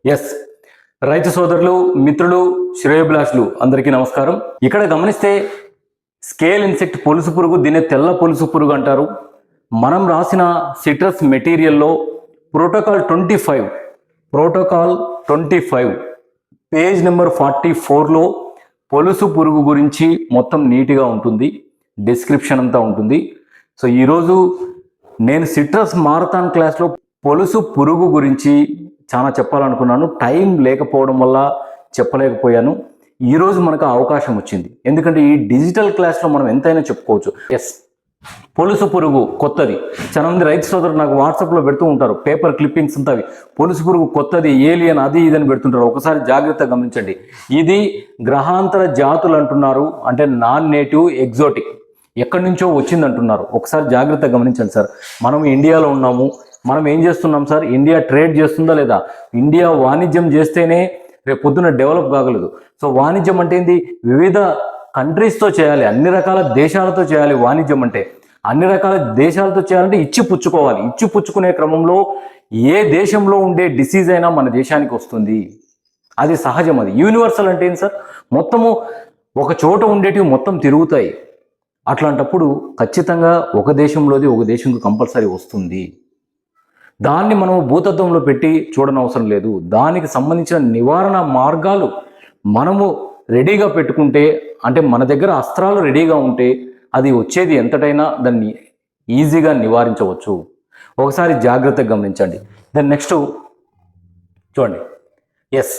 Yes, రైతు సోదరులు, మిత్రులు, శ్రేయోభిలాషులు అందరికీ నమస్కారం. ఇక్కడ గమనిస్తే స్కేల్ ఇన్సెక్ట్ పొలుసు పురుగు, దీన్ని తెల్ల పొలుసు పురుగు అంటారు. మనం రాసిన సిట్రస్ మెటీరియల్లో ప్రోటోకాల్ 25 పేజ్ నెంబర్ 44లో పొలుసు పురుగు గురించి మొత్తం నీట్గా ఉంటుంది, డిస్క్రిప్షన్ అంతా ఉంటుంది. సో ఈరోజు నేను సిట్రస్ మారథాన్ క్లాస్లో పొలుసు పురుగు గురించి చాలా చెప్పాలనుకున్నాను. టైం లేకపోవడం వల్ల చెప్పలేకపోయాను. ఈరోజు మనకు అవకాశం వచ్చింది, ఎందుకంటే ఈ డిజిటల్ క్లాస్లో మనం ఎంతైనా చెప్పుకోవచ్చు. ఎస్, పొలుసు పురుగు కొత్తది. చాలా మంది రైతు సోదరులు నాకు వాట్సాప్లో పెడుతూ ఉంటారు, పేపర్ క్లిప్పింగ్స్ ఉంటాయి, పొలుసు పురుగు కొత్తది, ఏలియన్, అది ఇదని పెడుతుంటారు. ఒకసారి జాగ్రత్తగా గమనించండి. ఇది గ్రహాంతర జాతులు అంటున్నారు, అంటే నాన్ నేటివ్, ఎగ్జోటిక్, ఎక్కడి నుంచో వచ్చింది అంటున్నారు. ఒకసారి జాగ్రత్తగా గమనించండి సార్. మనం ఇండియాలో ఉన్నాము, మనం ఏం చేస్తున్నాం సార్? ఇండియా ట్రేడ్ చేస్తుందా లేదా? ఇండియా వాణిజ్యం చేస్తేనే రేపు పొద్దున డెవలప్ కాగలదు. సో వాణిజ్యం అంటే ఏంది? వివిధ కంట్రీస్తో చేయాలి, అన్ని రకాల దేశాలతో చేయాలి. వాణిజ్యం అంటే అన్ని రకాల దేశాలతో చేయాలంటే ఇచ్చి పుచ్చుకోవాలి. ఇచ్చి పుచ్చుకునే క్రమంలో ఏ దేశంలో ఉండే డిసీజ్ అయినా మన దేశానికి వస్తుంది, అది సహజం. అది యూనివర్సల్ అంటే ఏంటి సార్? మొత్తము ఒక చోట ఉండేటివి మొత్తం తిరుగుతాయి. అట్లాంటప్పుడు ఖచ్చితంగా ఒక దేశంలోది ఒక దేశంకు కంపల్సరీ వస్తుంది. దాన్ని మనం భూతత్వంలో పెట్టి చూడనవసరం లేదు. దానికి సంబంధించిన నివారణ మార్గాలు మనము రెడీగా పెట్టుకుంటే, అంటే మన దగ్గర అస్త్రాలు రెడీగా ఉంటే అది వచ్చేది ఎంతటైనా దాన్ని ఈజీగా నివారించవచ్చు. ఒకసారి జాగ్రత్తగా గమనించండి. దెన్ నెక్స్ట్ చూడండి. ఎస్,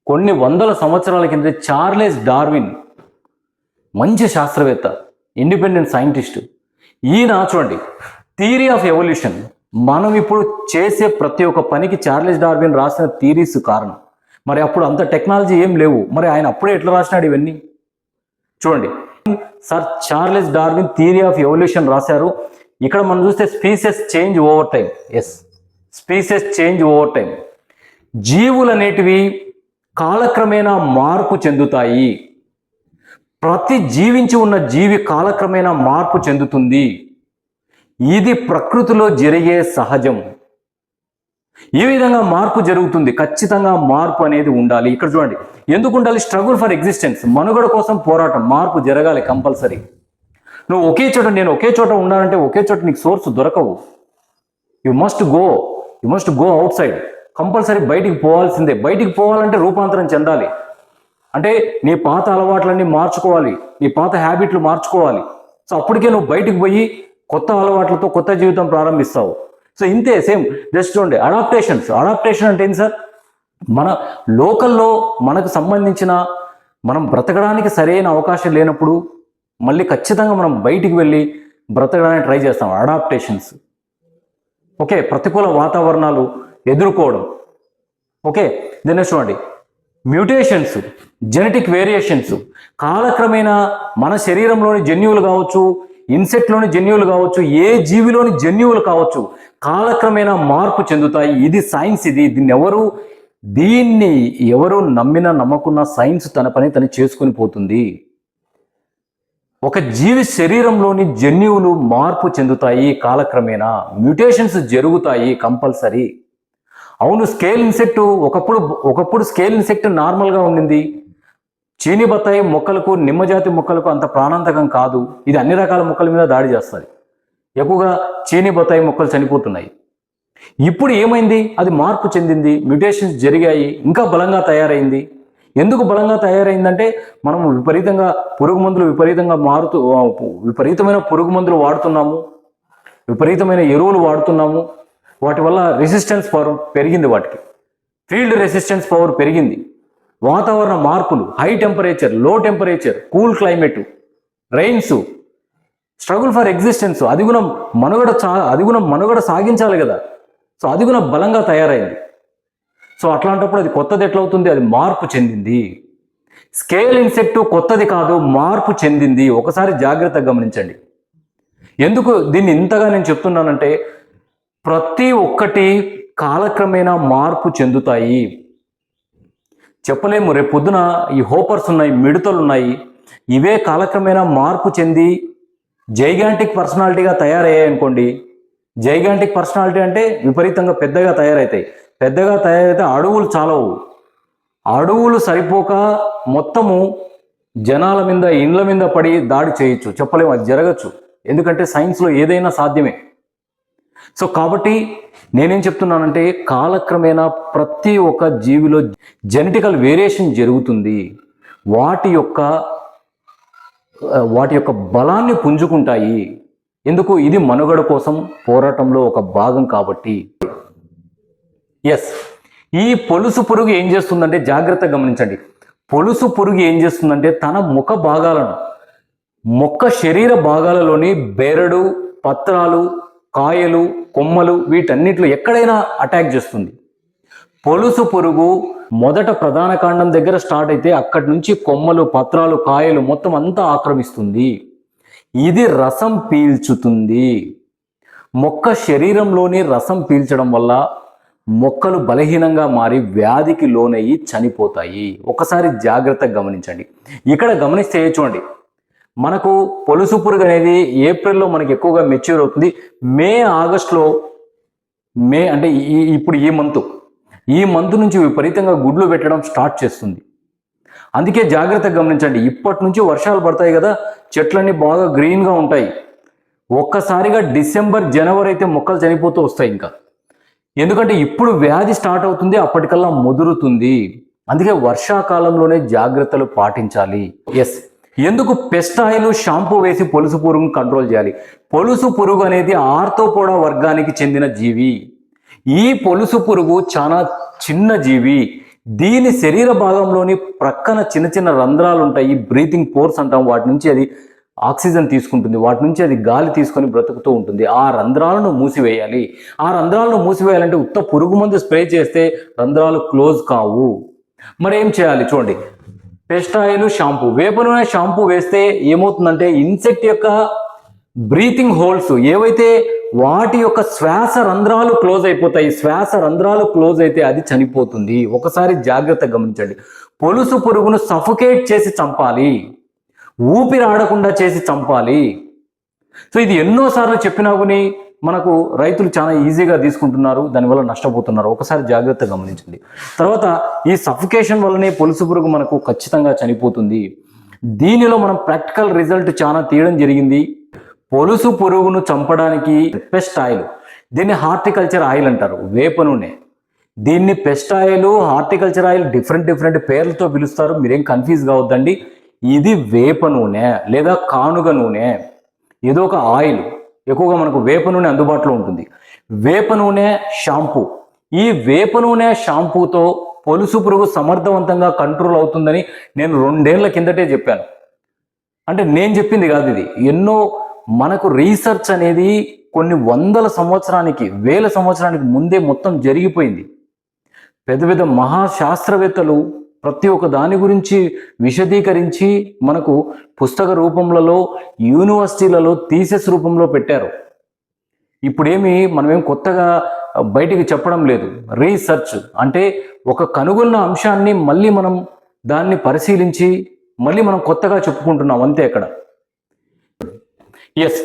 కొన్ని వందల సంవత్సరాల కింద చార్లెస్ డార్విన్, మంచి శాస్త్రవేత్త, ఇండిపెండెంట్ సైంటిస్ట్, ఈయన చూడండి థియరీ ఆఫ్ ఎవల్యూషన్. మనం ఇప్పుడు చేసే ప్రతి ఒక్క పనికి చార్లెస్ డార్విన్ రాసిన థియరీస్ కారణం. మరి అప్పుడు అంత టెక్నాలజీ ఏం లేవు, మరి ఆయన అప్పుడే ఎట్లా రాసినాడు ఇవన్నీ? చూడండి, sir Charles Darwin theory of evolution రాశారు. ఇక్కడ మనం చూస్తే species change over time. Yes, species change over time. జీవులు అనేటివి కాలక్రమేణా మార్పు చెందుతాయి. ప్రతి జీవించి ఉన్న జీవి కాలక్రమేణా మార్పు చెందుతుంది. ఇది ప్రకృతిలో జరిగే సహజం. ఈ విధంగా మార్పు జరుగుతుంది. ఖచ్చితంగా మార్పు అనేది ఉండాలి. ఇక్కడ చూడండి, ఎందుకు ఉండాలి? స్ట్రగుల్ ఫర్ ఎగ్జిస్టెన్స్, మనుగడ కోసం పోరాటం. మార్పు జరగాలి కంపల్సరీ. నువ్వు ఒకే చోట, నేను ఒకే చోట ఉండాలంటే ఒకే చోట నీకు సోర్స్ దొరకవు. You must go out side. Compulsory బయటికి పోవాల్సిందే. బయటికి పోవాలంటే రూపాంతరం చెందాలి. అంటే నీ పాత అలవాట్లన్నీ మార్చుకోవాలి, నీ పాత హ్యాబిట్లు మార్చుకోవాలి. సో అప్పటికే నువ్వు బయటికి పోయి కొత్త అలవాట్లతో కొత్త జీవితం ప్రారంభిస్తావు. సో ఇంతే, సేమ్. జస్ట్ చూడండి, అడాప్టేషన్ అంటే ఏంటి సార్? మన లోకల్లో మనకు సంబంధించిన, మనం బ్రతకడానికి సరైన అవకాశం లేనప్పుడు మళ్ళీ ఖచ్చితంగా మనం బయటికి వెళ్ళి బ్రతకడానికి ట్రై చేస్తాం. అడాప్టేషన్స్. ఓకే, ప్రతికూల వాతావరణాలు ఎదుర్కోవడం. ఓకే, దీన్ని చూడండి, మ్యూటేషన్స్, జెనెటిక్ వేరియేషన్స్. కాలక్రమేణా మన శరీరంలోని జన్యువులు కావచ్చు, ఇన్సెక్ట్లోని జన్యువులు కావచ్చు, ఏ జీవిలోని జన్యువులు కావచ్చు, కాలక్రమేణా మార్పు చెందుతాయి. ఇది సైన్స్. దీన్ని ఎవరు నమ్మినా నమ్మకున్న సైన్స్ తన పని తను చేసుకొని పోతుంది. ఒక జీవి శరీరంలోని జన్యువులు మార్పు చెందుతాయి కాలక్రమేణా, మ్యూటేషన్స్ జరుగుతాయి కంపల్సరీ. అవును, స్కేల్ ఇన్సెక్ట్ ఒకప్పుడు స్కేల్ ఇన్సెక్ట్ నార్మల్గా ఉండింది. చీని బత్తాయి మొక్కలకు, నిమ్మజాతి మొక్కలకు అంత ప్రాణాంతకం కాదు. ఇది అన్ని రకాల మొక్కల మీద దాడి చేస్తుంది. ఎక్కువగా చీని బత్తాయి మొక్కలు చనిపోతున్నాయి. ఇప్పుడు ఏమైంది? అది మార్పు చెందింది, మ్యూటేషన్స్ జరిగాయి, ఇంకా బలంగా తయారైంది. ఎందుకు బలంగా తయారైందంటే మనం విపరీతంగా పురుగు మందులు విపరీతమైన పురుగు మందులు వాడుతున్నాము, విపరీతమైన ఎరువులు వాడుతున్నాము. వాటి వల్ల రెసిస్టెన్స్ పవర్ పెరిగింది, వాటికి ఫీల్డ్ రెసిస్టెన్స్ పవర్ పెరిగింది. వాతావరణ మార్పులు, high temperature, low temperature, cool climate, rains, struggle for existence, అది కూడా మనుగడ సాగించాలి కదా. సో అది కూడా బలంగా తయారైంది. సో అట్లాంటప్పుడు అది కొత్తది ఎట్లవుతుంది? అది మార్పు చెందింది. స్కేల్ ఇన్సెక్ట్ కొత్తది కాదు, మార్పు చెందింది. ఒకసారి జాగ్రత్తగా గమనించండి. ఎందుకు దీన్ని ఇంతగా నేను చెప్తున్నానంటే, ప్రతి ఒక్కటి కాలక్రమేణా మార్పు చెందుతాయి. చెప్పలేము. రేపు పొద్దున ఈ హోపర్స్ ఉన్నాయి, మిడతలు ఉన్నాయి, ఇవే కాలక్రమేణా మార్పు చెంది జైగాంటిక్ పర్సనాలిటీగా తయారయ్యాయి అనుకోండి. జైగాంటిక్ పర్సనాలిటీ అంటే విపరీతంగా పెద్దగా తయారవుతాయి. పెద్దగా తయారైతే అడవులు చాలవు. అడవులు సరిపోక మొత్తము జనాల మీద ఇండ్ల మీద పడి దాడి చేయొచ్చు, చెప్పలేము, అది జరగచ్చు. ఎందుకంటే సైన్స్లో ఏదైనా సాధ్యమే. సో కాబట్టి నేనేం చెప్తున్నానంటే కాలక్రమేణా ప్రతి ఒక్క జీవిలో జెనెటికల్ వేరియేషన్ జరుగుతుంది. వాటి యొక్క బలాన్ని పుంజుకుంటాయి. ఎందుకు? ఇది మనుగడ కోసం పోరాటంలో ఒక భాగం కాబట్టి. ఎస్, ఈ పొలుసు పురుగు ఏం చేస్తుందంటే, జాగ్రత్తగా గమనించండి, పొలుసు పురుగు ఏం చేస్తుందంటే తన ముఖ భాగాలను, మొక్క శరీర భాగాలలోని బెరడు, పత్రాలు, కాయలు, కొమ్మలు, వీటన్నిటిలో ఎక్కడైనా అటాక్ చేస్తుంది. పొలుసు పురుగు మొదట ప్రధాన కాండం దగ్గర స్టార్ట్ అయితే అక్కడి నుంచి కొమ్మలు, పత్రాలు, కాయలు మొత్తం అంతా ఆక్రమిస్తుంది. ఇది రసం పీల్చుతుంది. మొక్క శరీరంలోని రసం పీల్చడం వల్ల మొక్కలు బలహీనంగా మారి వ్యాధికి లోనయ్యి చనిపోతాయి. ఒకసారి జాగ్రత్తగా గమనించండి. ఇక్కడ గమనిస్తే చూడండి, మనకు పొలుసు పురుగు అనేది ఏప్రిల్లో మనకి ఎక్కువగా మెచ్యూర్ అవుతుంది. మే ఆగస్టులో, మే అంటే ఇప్పుడు ఈ మంత్ నుంచి విపరీతంగా గుడ్లు పెట్టడం స్టార్ట్ చేస్తుంది. అందుకే జాగ్రత్తగా గమనించండి. ఇప్పటి నుంచి వర్షాలు పడతాయి కదా, చెట్లన్నీ బాగా గ్రీన్గా ఉంటాయి. ఒక్కసారిగా డిసెంబర్, జనవరి అయితే మొక్కలు చనిపోతూ వస్తాయి ఇంకా. ఎందుకంటే ఇప్పుడు వ్యాధి స్టార్ట్ అవుతుంది, అప్పటికల్లా ముదురుతుంది. అందుకే వర్షాకాలంలోనే జాగ్రత్తలు పాటించాలి. ఎస్, ఎందుకు పెస్ట్ ఆయిల్, షాంపూ వేసి పొలుసు పురుగును కంట్రోల్ చేయాలి? పొలుసు పురుగు అనేది ఆర్థ్రోపోడా వర్గానికి చెందిన జీవి. ఈ పొలుసు పురుగు చాలా చిన్న జీవి. దీని శరీర భాగంలోని ప్రక్కన చిన్న చిన్న రంధ్రాలు ఉంటాయి, బ్రీతింగ్ పోర్స్ అంటాం. వాటి నుంచి అది ఆక్సిజన్ తీసుకుంటుంది, వాటి నుంచి అది గాలి తీసుకొని బ్రతుకుతూ ఉంటుంది. ఆ రంధ్రాలను మూసివేయాలి. ఆ రంధ్రాలను మూసివేయాలంటే ఉత్త పురుగు మందు స్ప్రే చేస్తే రంధ్రాలు క్లోజ్ కావు. మరి ఏం చేయాలి? చూడండి, పెస్ట్ ఆయిల్, షాంపూ, వేప నూనె, షాంపూ వేస్తే ఏమవుతుందంటే ఇన్సెక్ట్ యొక్క బ్రీతింగ్ హోల్స్ ఏవైతే వాటి యొక్క శ్వాస రంధ్రాలు క్లోజ్ అయిపోతాయి. శ్వాస రంధ్రాలు క్లోజ్ అయితే అది చనిపోతుంది. ఒకసారి జాగ్రత్తగా గమనించండి. పొలుసు పురుగును సఫోకేట్ చేసి చంపాలి, ఊపిరి ఆడకుండా చేసి చంపాలి. సో ఇది ఎన్నోసార్లు చెప్పినా కానీ మనకు రైతులు చాలా ఈజీగా తీసుకుంటున్నారు, దానివల్ల నష్టపోతున్నారు. ఒకసారి జాగ్రత్తగా గమనించండి. తర్వాత ఈ సఫికేషన్ వల్లనే పొలుసు పురుగు మనకు ఖచ్చితంగా చనిపోతుంది. దీనిలో మనం ప్రాక్టికల్ రిజల్ట్ చాలా తీయడం జరిగింది. పొలుసు పురుగును చంపడానికి పెస్ట్ ఆయిల్, దీన్ని హార్టికల్చర్ ఆయిల్ అంటారు, వేప నూనె. దీన్ని pest oil, horticulture oil different పేర్లతో పిలుస్తారు, మీరేం కన్ఫ్యూజ్ కావద్దండి. ఇది వేప నూనె లేదా కానుగ నూనె, ఏదో ఒక ఆయిల్. ఎక్కువగా మనకు వేప నూనె అందుబాటులో ఉంటుంది. వేప నూనె, షాంపూ. ఈ వేప నూనె షాంపూతో పొలుసు పురుగు సమర్థవంతంగా కంట్రోల్ అవుతుందని నేను 2 ఏళ్ల కిందటే చెప్పాను. అంటే నేను చెప్పింది కాదు, ఇది ఎన్నో మనకు రీసెర్చ్ అనేది కొన్ని వందల సంవత్సరానికి, వేల సంవత్సరానికి ముందే మొత్తం జరిగిపోయింది. పెద్ద పెద్ద మహాశాస్త్రవేత్తలు ప్రతి ఒక్క దాని గురించి విశదీకరించి మనకు పుస్తక రూపంలో, యూనివర్సిటీలలో థీసిస్ రూపంలో పెట్టారు. ఇప్పుడేమి మనమేం కొత్తగా బయటికి చెప్పడం లేదు. రీసెర్చ్ అంటే ఒక కనుగొన్న అంశాన్ని మళ్ళీ మనం దాన్ని పరిశీలించి మళ్ళీ మనం కొత్తగా చెప్పుకుంటున్నాం అంతే. అక్కడ ఎస్,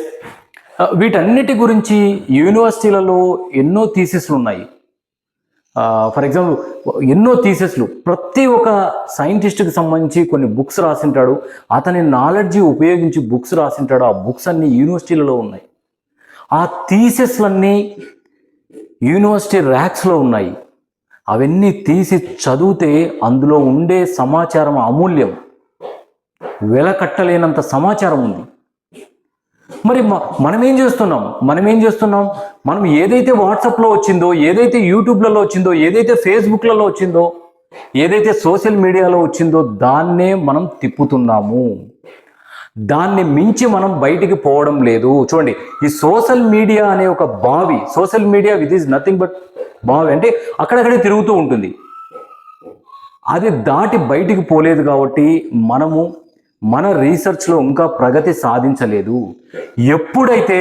వీటన్నిటి గురించి యూనివర్సిటీలలో ఎన్నో థీసిస్లు ఉన్నాయి. ఫర్ ఎగ్జాంపుల్ ఎన్నో థీసిస్లు, ప్రతి ఒక్క సైంటిస్ట్కి సంబంధించి కొన్ని బుక్స్ రాసింటాడు, అతని నాలెడ్జి ఉపయోగించి బుక్స్ రాసింటాడు. ఆ బుక్స్ అన్నీ యూనివర్సిటీలలో ఉన్నాయి. ఆ థీసిస్లన్నీ యూనివర్సిటీ ర్యాక్స్లో ఉన్నాయి. అవన్నీ తీసి చదివితే అందులో ఉండే సమాచారం అమూల్యం, వెలకట్టలేనంత సమాచారం ఉంది. మరి మనం ఏం చేస్తున్నాం? మనం ఏదైతే వాట్సాప్లో వచ్చిందో, ఏదైతే యూట్యూబ్లలో వచ్చిందో, ఏదైతే ఫేస్బుక్లలో వచ్చిందో, ఏదైతే సోషల్ మీడియాలో వచ్చిందో దాన్నే మనం తిప్పుతున్నాము. దాన్ని మించి మనం బయటికి పోవడం లేదు. చూడండి, ఈ సోషల్ మీడియా అనే ఒక బావి, social media with is nothing but బావి, అంటే అక్కడక్కడే తిరుగుతూ ఉంటుంది. అది దాటి బయటికి పోలేదు కాబట్టి మనము మన రీసెర్చ్లో ఇంకా ప్రగతి సాధించలేదు. ఎప్పుడైతే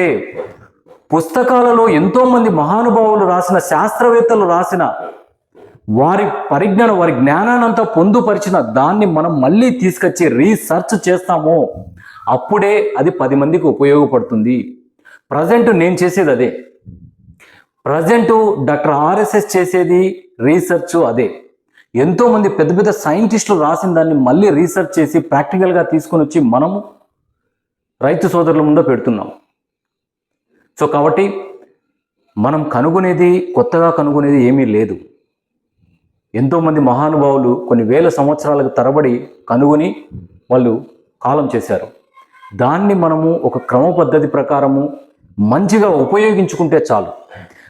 పుస్తకాలలో ఎంతోమంది మహానుభావులు రాసిన, శాస్త్రవేత్తలు రాసిన, వారి పరిజ్ఞానం, వారి జ్ఞానాన్ని అంతా పొందుపరిచిన దాన్ని మనం మళ్ళీ తీసుకొచ్చి రీసెర్చ్ చేస్తామో అప్పుడే అది 10 మందికి ఉపయోగపడుతుంది. ప్రజెంట్ నేను చేసేది అదే. ప్రజెంట్ డాక్టర్ ఆర్ఎస్ఎస్ చేసేది రీసెర్చ్ అదే. ఎంతోమంది పెద్ద పెద్ద సైంటిస్టులు రాసిన దాన్ని మళ్ళీ రీసెర్చ్ చేసి ప్రాక్టికల్గా తీసుకొని వచ్చి మనము రైతు సోదరుల ముందు పెడుతున్నాం. సో కాబట్టి మనం కనుగొనేది, కొత్తగా కనుగొనేది ఏమీ లేదు. ఎంతోమంది మహానుభావులు కొన్ని వేల సంవత్సరాలకు తరబడి కనుగొని వాళ్ళు కాలం చేశారు. దాన్ని మనము ఒక క్రమ పద్ధతి ప్రకారము మంచిగా ఉపయోగించుకుంటే చాలు.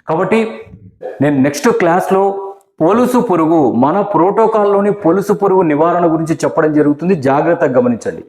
కాబట్టి నేను నెక్స్ట్ క్లాస్లో పొలుసు పురుగు, మన ప్రోటోకాల్లోని పొలుసు పురుగు నివారణ గురించి చెప్పడం జరుగుతుంది. జాగ్రత్తగా గమనించండి.